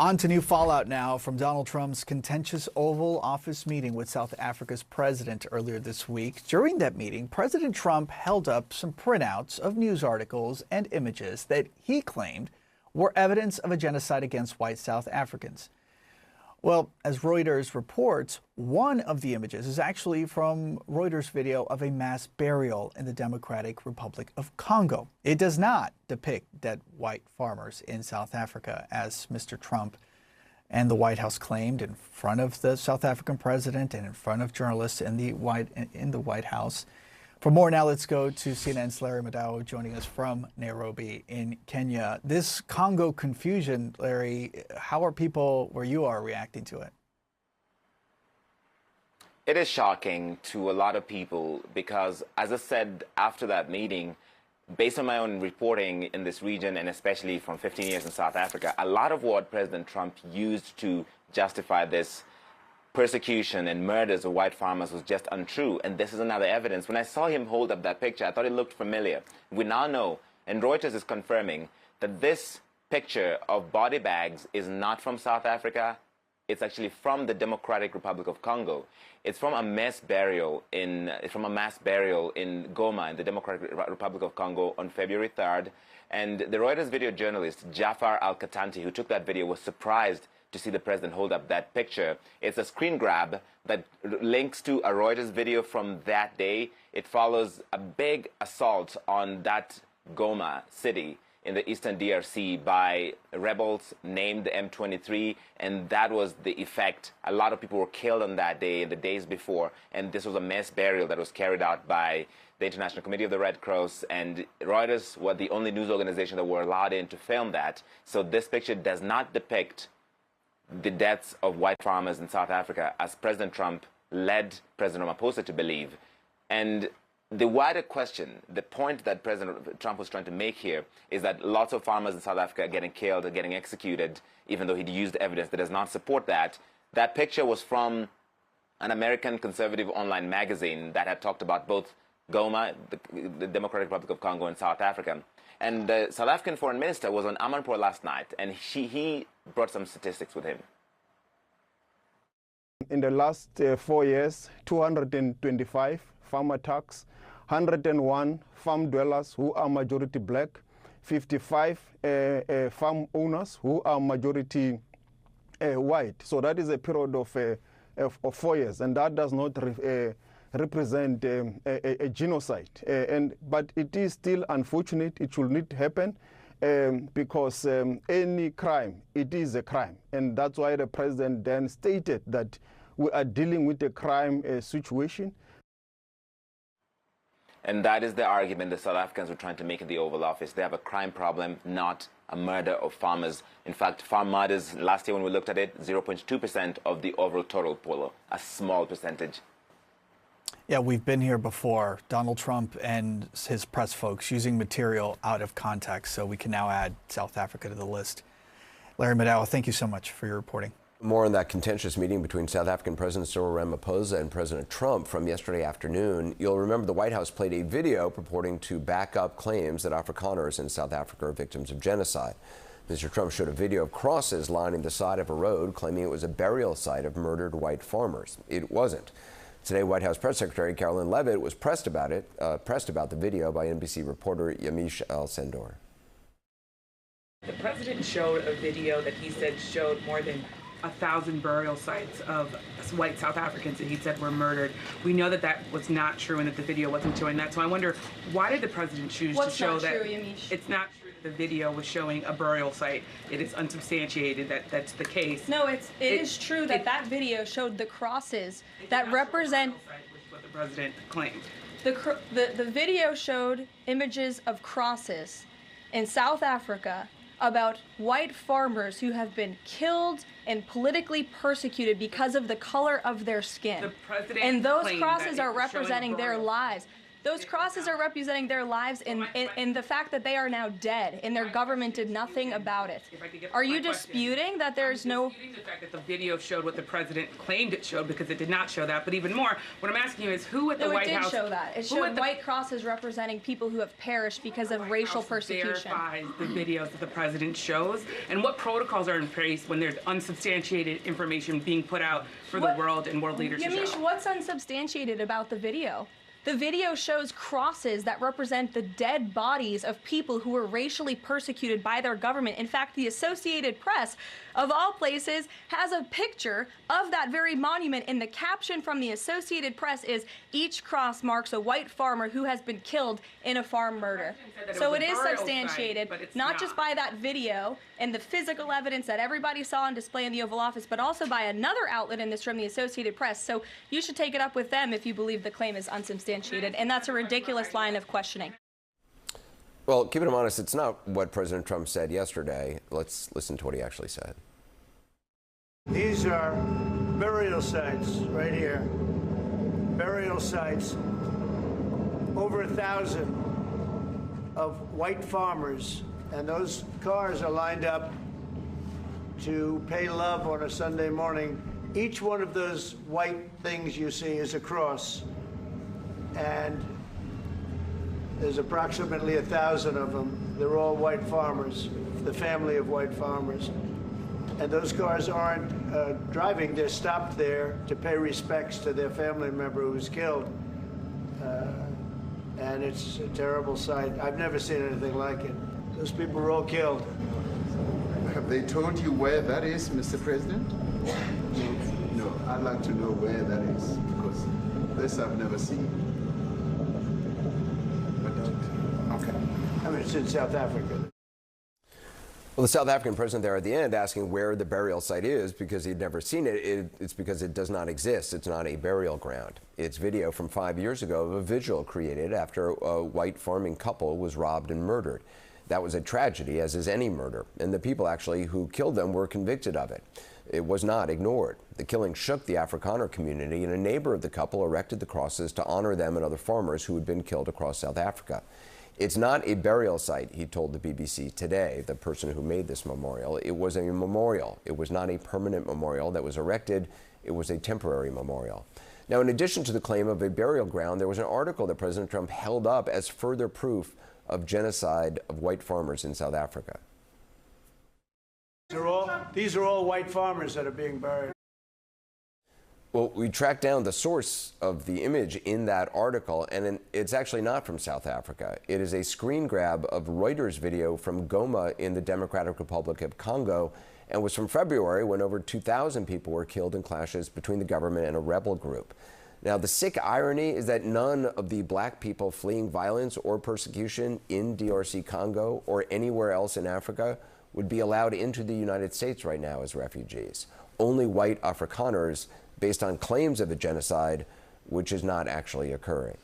On to new fallout now from Donald Trump's contentious Oval Office meeting with South Africa's president earlier this week. During that meeting, President Trump held up some printouts of news articles and images that he claimed were evidence of a genocide against white South Africans. Well, as Reuters reports, one of the images is actually from Reuters video of a mass burial in the Democratic Republic of Congo. It does not depict dead white farmers in South Africa, as Mr. Trump and the White House claimed in front of the South African president and in front of journalists in the White House. For more now, let's go to CNN's Larry Madao joining us from Nairobi in Kenya. This Congo confusion, Larry, how are people where you are reacting to it? It is shocking to a lot of people because, as I said after that meeting, based on my own reporting in this region and especially from 15 years in South Africa, a lot of what President Trump used to justify this persecution and murders of white farmers was just untrue. And this is another evidence. When I saw him hold up that picture, I thought it looked familiar. We now know, and Reuters is confirming, that this picture of body bags is not from South Africa. It's actually from the Democratic Republic of Congo. It's from a mass burial in Goma in the Democratic Republic of Congo on February 3rd. And the Reuters video journalist Jafar Al-Katanti, who took that video, was surprised to see the president hold up that picture. It's a screen grab that links to a Reuters video from that day. It follows a big assault on that Goma city in the eastern DRC by rebels named the M23, and that was the effect. A lot of people were killed on that day and the days before, and this was a mass burial that was carried out by the International Committee of the Red Cross, and Reuters were the only news organization that were allowed in to film that. So this picture does not depict the deaths of white farmers in South Africa, as President Trump led President Ramaphosa to believe. And the wider question, the point that President Trump was trying to make here, is that lots of farmers in South Africa are getting killed or getting executed, even though he used evidence that does not support that. That picture was from an American conservative online magazine that had talked about both Goma, the Democratic Republic of Congo, and South Africa. And the South African foreign minister was on Amanpour last night, and he brought some statistics with him. In the last 4 years, 225 farm attacks, 101 farm dwellers who are majority black, 55 farm owners who are majority white. So that is a period of 4 years, and that does not represent a genocide. But it is still unfortunate. It should not happen because any crime, it is a crime. And that's why the president then stated that we are dealing with a crime situation. And that is the argument the South Africans were trying to make in the Oval Office. They have a crime problem, not a murder of farmers. In fact, farm murders, last year when we looked at it, 0.2% of the overall total pool, a small percentage. Yeah, we've been here before. Donald Trump and his press folks using material out of context, so we can now add South Africa to the list. Larry Madao, thank you so much for your reporting. More on that contentious meeting between South African President Cyril Ramaphosa and President Trump from yesterday afternoon. You'll remember the White House played a video purporting to back up claims that Afrikaners in South Africa are victims of genocide. Mr. Trump showed a video of crosses lining the side of a road, claiming it was a burial site of murdered white farmers. It wasn't. Today, White House Press Secretary Carolyn Leavitt was pressed about the video by NBC reporter Yamiche Alcindor. The president showed a video that he said showed more than 1,000 burial sites of white South Africans that he said were murdered. We know that that was not true and that the video wasn't showing that. So I wonder, why did the president choose to show that? What's not true, Yamiche? It's not true that the video was showing a burial site. It is unsubstantiated that that's the case. No, it is true that that video showed the crosses that represent, which is what the president claimed. The video showed images of crosses in South Africa about white farmers who have been killed and politically persecuted because of the color of their skin. The president and those claimed crosses that are representing their lives. Those crosses are representing their lives in the fact that they are now dead and their government did nothing about it. Are you disputing that there's no... I'm disputing the fact that the video showed what the president claimed it showed, because it did not show that. But even more, what I'm asking you is who at the White House... it did show that. It showed white crosses representing people who have perished because of racial persecution. Verifies the videos that the president shows, and what protocols are in place when there's unsubstantiated information being put out for the world and world leaders to show? Yamiche, what's unsubstantiated about the video? The video shows crosses that represent the dead bodies of people who were racially persecuted by their government. In fact, the Associated Press, of all places, has a picture of that very monument, and the caption from the Associated Press is, "Each cross marks a white farmer who has been killed in a farm murder." So it is substantiated, not just by that video and the physical evidence that everybody saw on display in the Oval Office, but also by another outlet in this room, the Associated Press. So you should take it up with them if you believe the claim is unsubstantiated, and that's a ridiculous line of questioning. Well, keeping him honest, it's not what President Trump said yesterday. Let's listen to what he actually said. These are burial sites right here. Burial sites. Over 1,000 of white farmers, and those cars are lined up to pay love on a Sunday morning. Each one of those white things you see is a cross, and there's approximately 1,000 of them. They're all white farmers, the family of white farmers. And those cars aren't driving, they're stopped there to pay respects to their family member who was killed. And it's a terrible sight. I've never seen anything like it. Those people were all killed. Have they told you where that is, Mr. President? No, I'd like to know where that is, because this I've never seen. But, okay. I mean, it's in South Africa. Well, the South African president there at the end asking where the burial site is because he'd never seen it. It's because it does not exist. It's not a burial ground. It's video from 5 years ago of a vigil created after a white farming couple was robbed and murdered. That was a tragedy, as is any murder, and the people actually who killed them were convicted of it. It was not ignored. The killing shook the Afrikaner community, and a neighbor of the couple erected the crosses to honor them and other farmers who had been killed across South Africa. It's not a burial site, he told the BBC today, the person who made this memorial. It was a memorial. It was not a permanent memorial that was erected. It was a temporary memorial. Now, in addition to the claim of a burial ground, there was an article that President Trump held up as further proof of genocide of white farmers in South Africa. These are all white farmers that are being buried. Well, we tracked down the source of the image in that article, and it's actually not from South Africa. It is a screen grab of Reuters video from Goma in the Democratic Republic of Congo, and was from February when over 2,000 people were killed in clashes between the government and a rebel group. Now, the sick irony is that none of the black people fleeing violence or persecution in DRC Congo or anywhere else in Africa would be allowed into the United States right now as refugees. Only white Afrikaners, based on claims of a genocide which is not actually occurring.